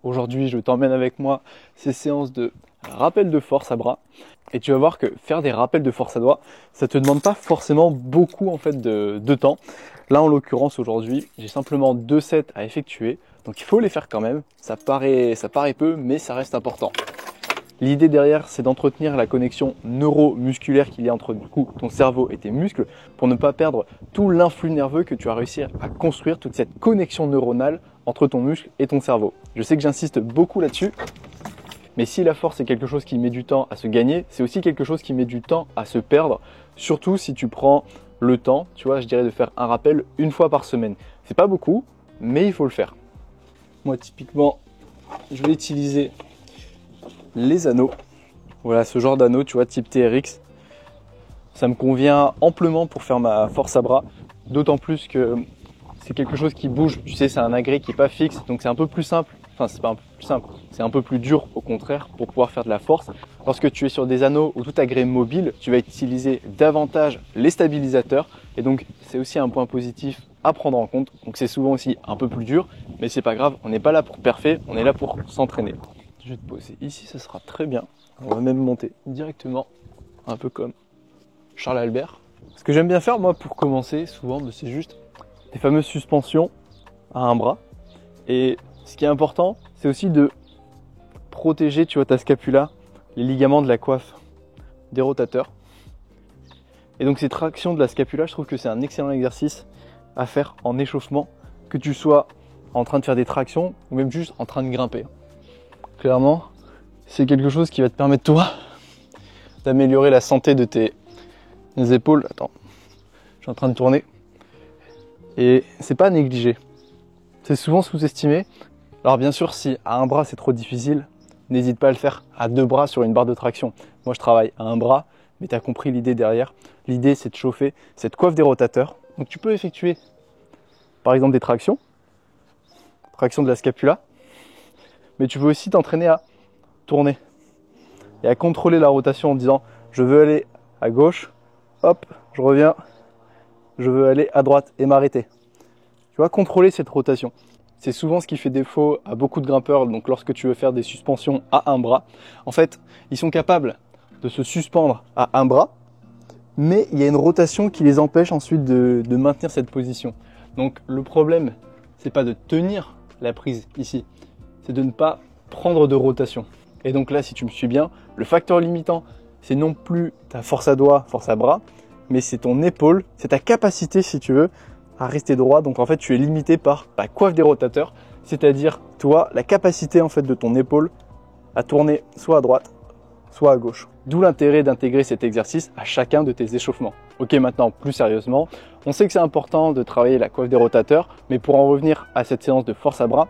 Aujourd'hui, je t'emmène avec moi ces séances de rappel de force à bras. Et tu vas voir que faire des rappels de force à doigts, ça te demande pas forcément beaucoup en fait de temps. Là, en l'occurrence, aujourd'hui, j'ai simplement 2 sets à effectuer. Donc il faut les faire quand même. Ça paraît peu, mais ça reste important. L'idée derrière, c'est d'entretenir la connexion neuromusculaire qu'il y a entre du coup ton cerveau et tes muscles pour ne pas perdre tout l'influx nerveux que tu as réussi à construire, toute cette connexion neuronale entre ton muscle et ton cerveau. Je sais que j'insiste beaucoup là-dessus, mais si la force est quelque chose qui met du temps à se gagner, c'est aussi quelque chose qui met du temps à se perdre, surtout si tu prends le temps, tu vois, je dirais de faire un rappel 1 fois par semaine. C'est pas beaucoup, mais il faut le faire. Moi, typiquement, je vais utiliser les anneaux. Voilà, ce genre d'anneau, tu vois, type TRX. Ça me convient amplement pour faire ma force à bras, d'autant plus que c'est quelque chose qui bouge. Tu sais, c'est un agrès qui n'est pas fixe, donc c'est un peu plus simple. Enfin, c'est pas un peu plus simple, c'est un peu plus dur au contraire pour pouvoir faire de la force. Lorsque tu es sur des anneaux ou tout agrès mobile, tu vas utiliser davantage les stabilisateurs et donc c'est aussi un point positif à prendre en compte. Donc c'est souvent aussi un peu plus dur, mais c'est pas grave, on n'est pas là pour parfait, on est là pour s'entraîner. Je vais te poser ici, ça sera très bien. On va même monter directement, un peu comme Charles Albert. Ce que j'aime bien faire moi pour commencer souvent, c'est juste des fameuses suspensions à un bras. Et ce qui est important, c'est aussi de protéger, tu vois, ta scapula, les ligaments de la coiffe des rotateurs. Et donc ces tractions de la scapula, je trouve que c'est un excellent exercice à faire en échauffement, que tu sois en train de faire des tractions ou même juste en train de grimper. Clairement, c'est quelque chose qui va te permettre, toi, d'améliorer la santé de tes épaules. Attends, je suis en train de tourner. Et c'est pas négligé. C'est souvent sous-estimé. Alors bien sûr, si à un bras c'est trop difficile, n'hésite pas à le faire à 2 bras sur une barre de traction. Moi je travaille à un bras, mais tu as compris l'idée derrière. L'idée c'est de chauffer cette coiffe des rotateurs. Donc tu peux effectuer par exemple des tractions de la scapula, mais tu veux aussi t'entraîner à tourner et à contrôler la rotation en disant je veux aller à gauche, hop, je reviens, je veux aller à droite et m'arrêter. Tu vas contrôler cette rotation. C'est souvent ce qui fait défaut à beaucoup de grimpeurs. Donc lorsque tu veux faire des suspensions à un bras, en fait, ils sont capables de se suspendre à un bras, mais il y a une rotation qui les empêche ensuite de maintenir cette position. Donc le problème, c'est pas de tenir la prise ici, c'est de ne pas prendre de rotation. Et donc là, si tu me suis bien, le facteur limitant, c'est non plus ta force à doigts, force à bras, mais c'est ton épaule, c'est ta capacité, si tu veux, à rester droit. Donc en fait, tu es limité par la coiffe des rotateurs, c'est-à-dire toi, la capacité en fait de ton épaule à tourner soit à droite, soit à gauche. D'où l'intérêt d'intégrer cet exercice à chacun de tes échauffements. Ok, maintenant plus sérieusement, on sait que c'est important de travailler la coiffe des rotateurs, mais pour en revenir à cette séance de force à bras,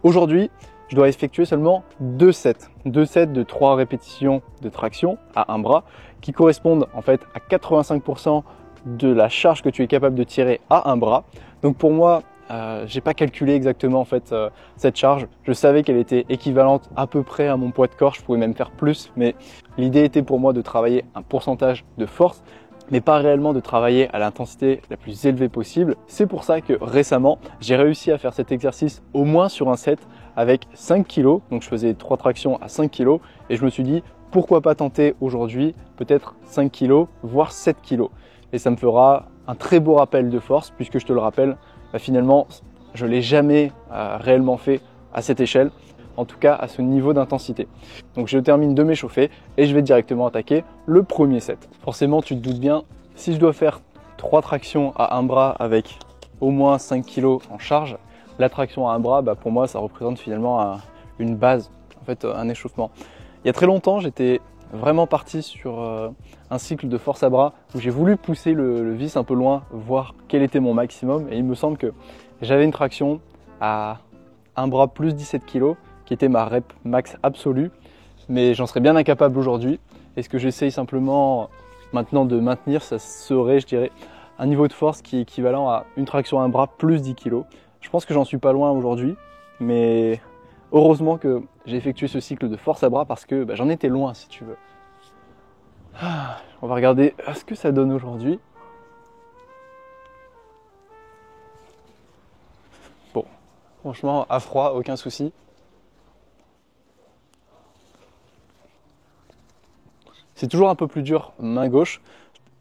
aujourd'hui, je dois effectuer seulement 2 sets. 2 sets de 3 répétitions de traction à un bras qui correspondent en fait à 85% de la charge que tu es capable de tirer à un bras. Donc pour moi, j'ai pas calculé exactement en fait cette charge. Je savais qu'elle était équivalente à peu près à mon poids de corps. Je pouvais même faire plus, mais l'idée était pour moi de travailler un pourcentage de force, mais pas réellement de travailler à l'intensité la plus élevée possible. C'est pour ça que récemment, j'ai réussi à faire cet exercice au moins sur un set avec 5 kg. Donc je faisais 3 tractions à 5 kg et je me suis dit pourquoi pas tenter aujourd'hui peut-être 5 kg voire 7 kg. Et ça me fera un très beau rappel de force puisque je te le rappelle, finalement je ne l'ai jamais réellement fait à cette échelle, en tout cas à ce niveau d'intensité. Donc je termine de m'échauffer et je vais directement attaquer le premier set. Forcément tu te doutes bien, si je dois faire 3 tractions à un bras avec au moins 5 kg en charge, la traction à un bras, pour moi ça représente finalement une base, en fait un échauffement. Il y a très longtemps j'étais vraiment parti sur un cycle de force à bras où j'ai voulu pousser le vis un peu loin, voir quel était mon maximum, et il me semble que j'avais une traction à un bras plus 17 kg qui était ma rep max absolue, mais j'en serais bien incapable aujourd'hui. Et ce que j'essaye simplement maintenant de maintenir, ça serait, je dirais, un niveau de force qui est équivalent à une traction à un bras plus 10 kg. Je pense que j'en suis pas loin aujourd'hui, mais heureusement que j'ai effectué ce cycle de force à bras parce que j'en étais loin, si tu veux. On va regarder ce que ça donne aujourd'hui. Bon, franchement, à froid, aucun souci. c'est toujours un peu plus dur main gauche,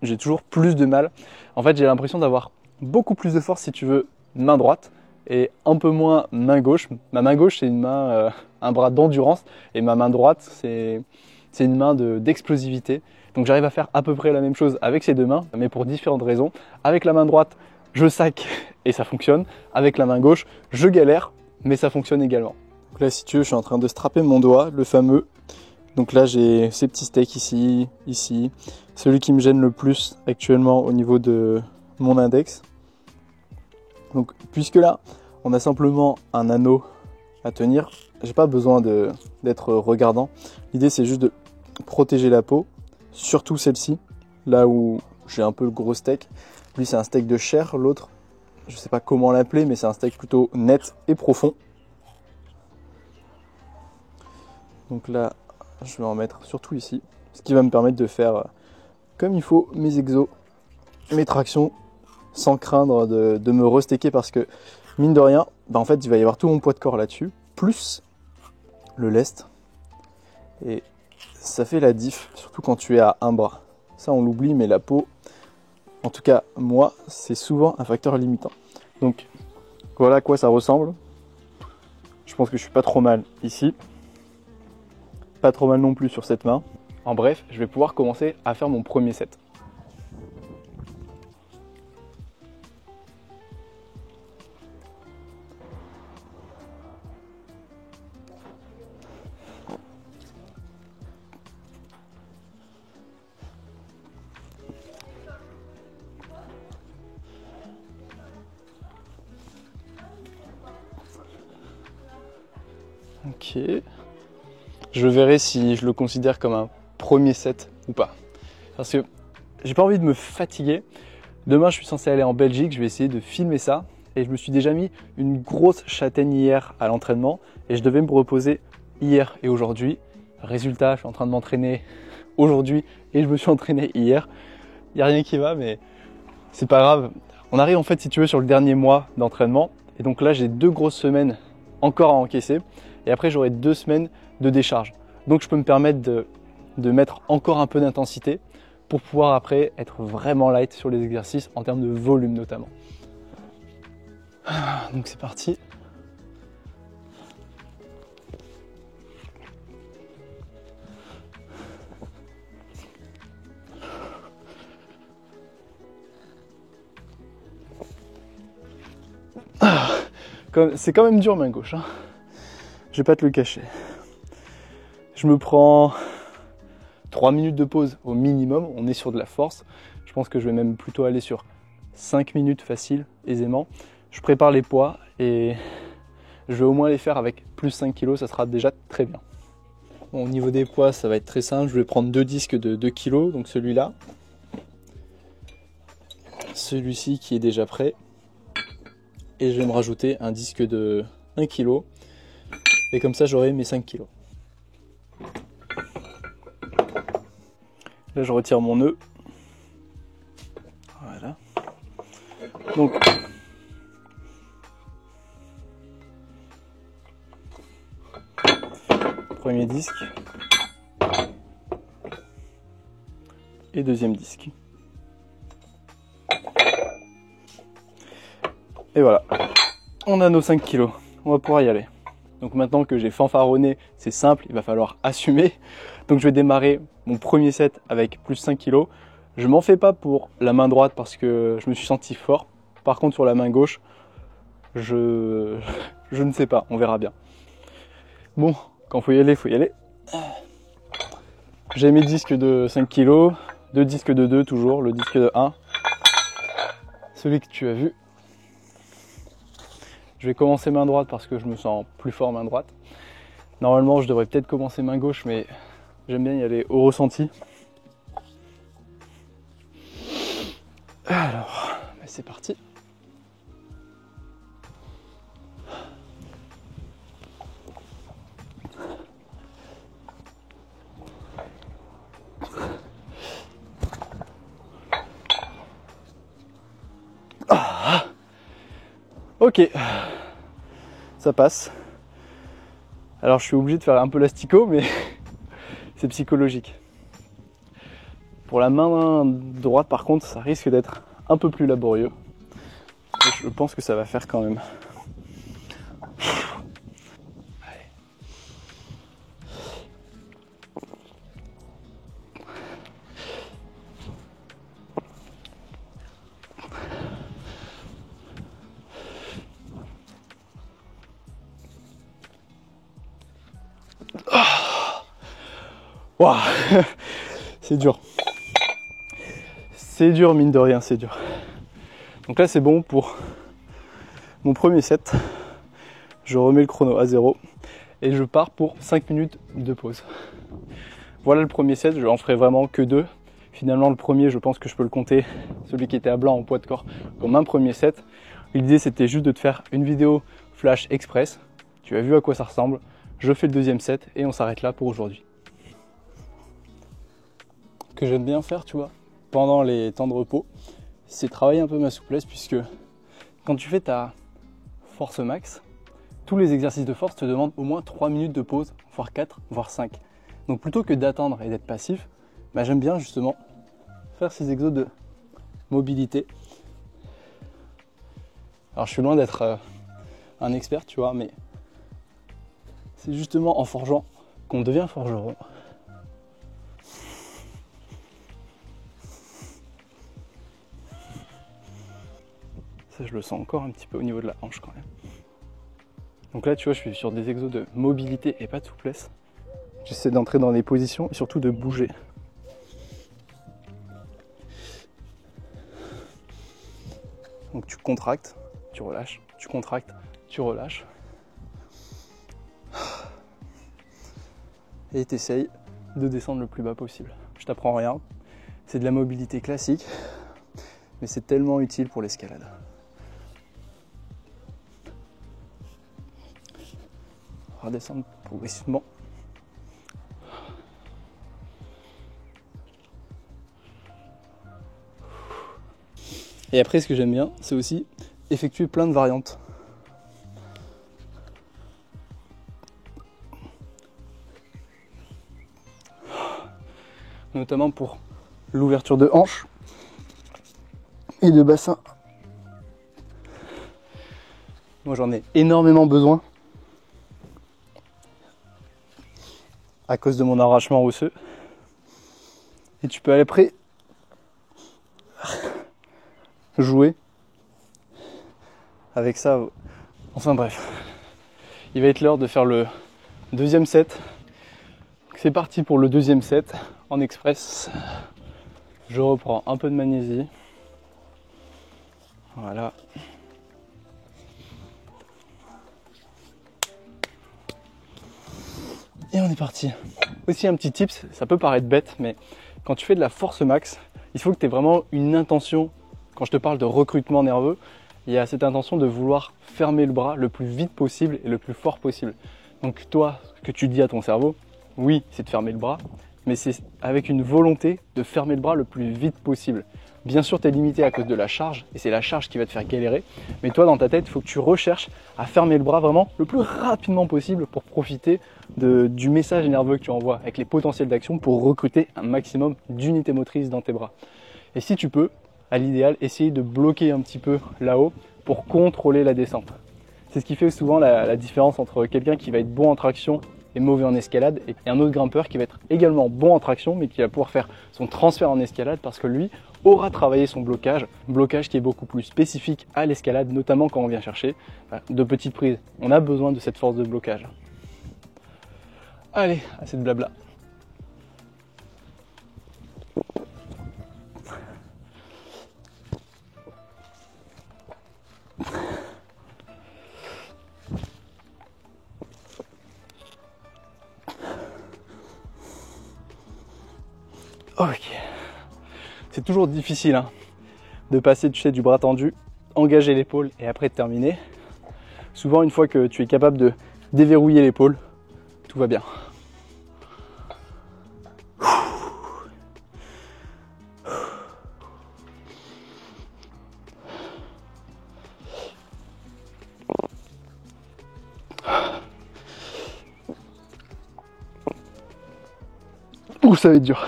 j'ai toujours plus de mal. En fait, j'ai l'impression d'avoir beaucoup plus de force si tu veux main droite et un peu moins main gauche. Ma main gauche, c'est une main, un bras d'endurance et ma main droite, c'est une main d'explosivité. Donc j'arrive à faire à peu près la même chose avec ces deux mains, mais pour différentes raisons. Avec la main droite, je sac et ça fonctionne. Avec la main gauche, je galère, mais ça fonctionne également. Donc là, si tu veux, je suis en train de strapper mon doigt, le fameux. Donc là, j'ai ces petits steaks ici, ici. Celui qui me gêne le plus actuellement au niveau de mon index. Donc, puisque là, on a simplement un anneau à tenir, j'ai pas besoin d'être regardant. L'idée, c'est juste de protéger la peau, surtout celle-ci, là où j'ai un peu le gros steak. Lui, c'est un steak de chair, l'autre, je sais pas comment l'appeler, mais c'est un steak plutôt net et profond. Donc là, je vais en mettre surtout ici, ce qui va me permettre de faire comme il faut mes exos, mes tractions, sans craindre de me restecker parce que, mine de rien, en fait, il va y avoir tout mon poids de corps là-dessus, plus le lest. Et ça fait la diff, surtout quand tu es à un bras. Ça, on l'oublie, mais la peau, en tout cas, moi, c'est souvent un facteur limitant. Donc, voilà à quoi ça ressemble. Je pense que je suis pas trop mal ici. Pas trop mal non plus sur cette main. En bref, je vais pouvoir commencer à faire mon premier set. Ok. Je verrai si je le considère comme un premier set ou pas. Parce que j'ai pas envie de me fatiguer. Demain, je suis censé aller en Belgique, je vais essayer de filmer ça. Et je me suis déjà mis une grosse châtaigne hier à l'entraînement. Et je devais me reposer hier et aujourd'hui. Résultat, je suis en train de m'entraîner aujourd'hui et je me suis entraîné hier. Il n'y a rien qui va, mais c'est pas grave. On arrive en fait, si tu veux, sur le dernier mois d'entraînement. Et donc là, j'ai 2 grosses semaines encore à encaisser. Et après, j'aurai 2 semaines de décharge. Donc je peux me permettre de mettre encore un peu d'intensité pour pouvoir après être vraiment light sur les exercices en termes de volume notamment. Donc c'est parti. C'est quand même dur main gauche, hein. Je vais pas te le cacher. Je me prends 3 minutes de pause au minimum, on est sur de la force. Je pense que je vais même plutôt aller sur 5 minutes facile, aisément. Je prépare les poids et je vais au moins les faire avec plus 5 kg, ça sera déjà très bien. Bon, au niveau des poids, ça va être très simple. Je vais prendre 2 disques de 2 kg, donc celui-là. Celui-ci qui est déjà prêt. Et je vais me rajouter un disque de 1 kg. Et comme ça, j'aurai mes 5 kg. Là, je retire mon nœud. Voilà. Donc, premier disque. Et deuxième disque. Et voilà. On a nos 5 kg. On va pouvoir y aller. Donc maintenant que j'ai fanfaronné, c'est simple, il va falloir assumer. Donc je vais démarrer mon premier set avec plus 5 kg. Je m'en fais pas pour la main droite parce que je me suis senti fort. Par contre sur la main gauche, je ne sais pas, on verra bien. Bon, quand faut y aller, faut y aller. J'ai mes disques de 5 kg, 2 disques de 2 toujours, le disque de 1. Celui que tu as vu. Je vais commencer main droite parce que je me sens plus fort main droite. Normalement, je devrais peut-être commencer main gauche, mais j'aime bien y aller au ressenti. Alors, c'est parti. Ok, ça passe. Alors je suis obligé de faire un peu l'asticot, mais c'est psychologique. Pour la main droite, par contre, ça risque d'être un peu plus laborieux. Et je pense que ça va faire quand même. Waouh, c'est dur. C'est dur, mine de rien, c'est dur. Donc là, c'est bon pour mon premier set. Je remets le chrono à 0 et je pars pour 5 minutes de pause. Voilà le premier set, je n'en ferai vraiment que 2. Finalement, le premier, je pense que je peux le compter, celui qui était à blanc en poids de corps, comme un premier set. L'idée, c'était juste de te faire une vidéo flash express. Tu as vu à quoi ça ressemble. Je fais le deuxième set et on s'arrête là pour aujourd'hui. Que j'aime bien faire, tu vois, pendant les temps de repos, c'est travailler un peu ma souplesse, puisque quand tu fais ta force max, tous les exercices de force te demandent au moins 3 minutes de pause, voire 4, voire 5. Donc plutôt que d'attendre et d'être passif, bah, j'aime bien justement faire ces exos de mobilité. Alors je suis loin d'être un expert, tu vois, mais c'est justement en forgeant qu'on devient forgeron. Ça, je le sens encore un petit peu au niveau de la hanche quand même. Donc là, tu vois, je suis sur des exos de mobilité et pas de souplesse. J'essaie d'entrer dans les positions et surtout de bouger. Donc tu contractes, tu relâches, tu contractes, tu relâches. Et tu essayes de descendre le plus bas possible. Je t'apprends rien, c'est de la mobilité classique, mais c'est tellement utile pour l'escalade. Redescendre progressivement. Et après, ce que j'aime bien, c'est aussi effectuer plein de variantes. Notamment pour l'ouverture de hanche et de bassin. Moi, j'en ai énormément besoin à cause de mon arrachement osseux. Et tu peux aller après jouer avec ça. Enfin bref, il va être l'heure de faire le deuxième set. C'est parti pour le deuxième set en express. Je reprends un peu de magnésie. Voilà. Et on est parti. Aussi un petit tips, ça peut paraître bête, mais quand tu fais de la force max, il faut que tu aies vraiment une intention. Quand je te parle de recrutement nerveux, il y a cette intention de vouloir fermer le bras le plus vite possible et le plus fort possible. Donc toi, ce que tu dis à ton cerveau, oui, c'est de fermer le bras, mais c'est avec une volonté de fermer le bras le plus vite possible. Bien sûr, tu es limité à cause de la charge, et c'est la charge qui va te faire galérer, mais toi, dans ta tête, il faut que tu recherches à fermer le bras vraiment le plus rapidement possible pour profiter du message nerveux que tu envoies avec les potentiels d'action pour recruter un maximum d'unités motrices dans tes bras. Et si tu peux, à l'idéal, essayer de bloquer un petit peu là-haut pour contrôler la descente. C'est ce qui fait souvent la différence entre quelqu'un qui va être bon en traction et mauvais en escalade et un autre grimpeur qui va être également bon en traction mais qui va pouvoir faire son transfert en escalade parce que lui aura travaillé son blocage qui est beaucoup plus spécifique à l'escalade, notamment quand on vient chercher de petites prises. On a besoin de cette force de blocage. Allez, assez de blabla. Ok. C'est toujours difficile de passer, tu sais, du bras tendu, engager l'épaule et après de terminer. Souvent, une fois que tu es capable de déverrouiller l'épaule, tout va bien. Ouh, ça va être dur.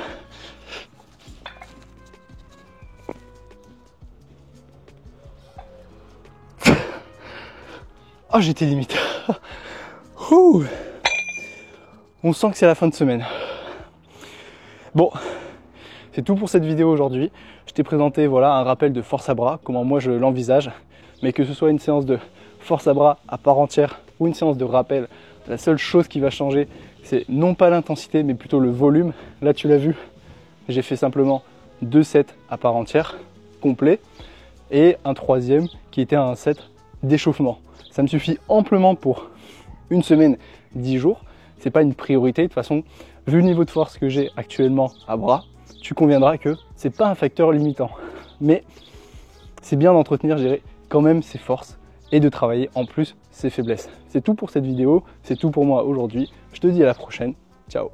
Oh, j'étais limite. Ouh. On sent que c'est la fin de semaine. Bon, c'est tout pour cette vidéo aujourd'hui. Je t'ai présenté voilà, un rappel de force à bras, comment moi je l'envisage. Mais que ce soit une séance de force à bras à part entière ou une séance de rappel, la seule chose qui va changer, c'est non pas l'intensité, mais plutôt le volume. Là, tu l'as vu, j'ai fait simplement 2 sets à part entière, complets, et un troisième qui était un set d'échauffement. Ça me suffit amplement pour une semaine, 10 jours. C'est pas une priorité. De toute façon, vu le niveau de force que j'ai actuellement à bras, tu conviendras que c'est pas un facteur limitant. Mais c'est bien d'entretenir, je dirais, quand même ses forces et de travailler en plus ses faiblesses. C'est tout pour cette vidéo, c'est tout pour moi aujourd'hui. Je te dis à la prochaine. Ciao.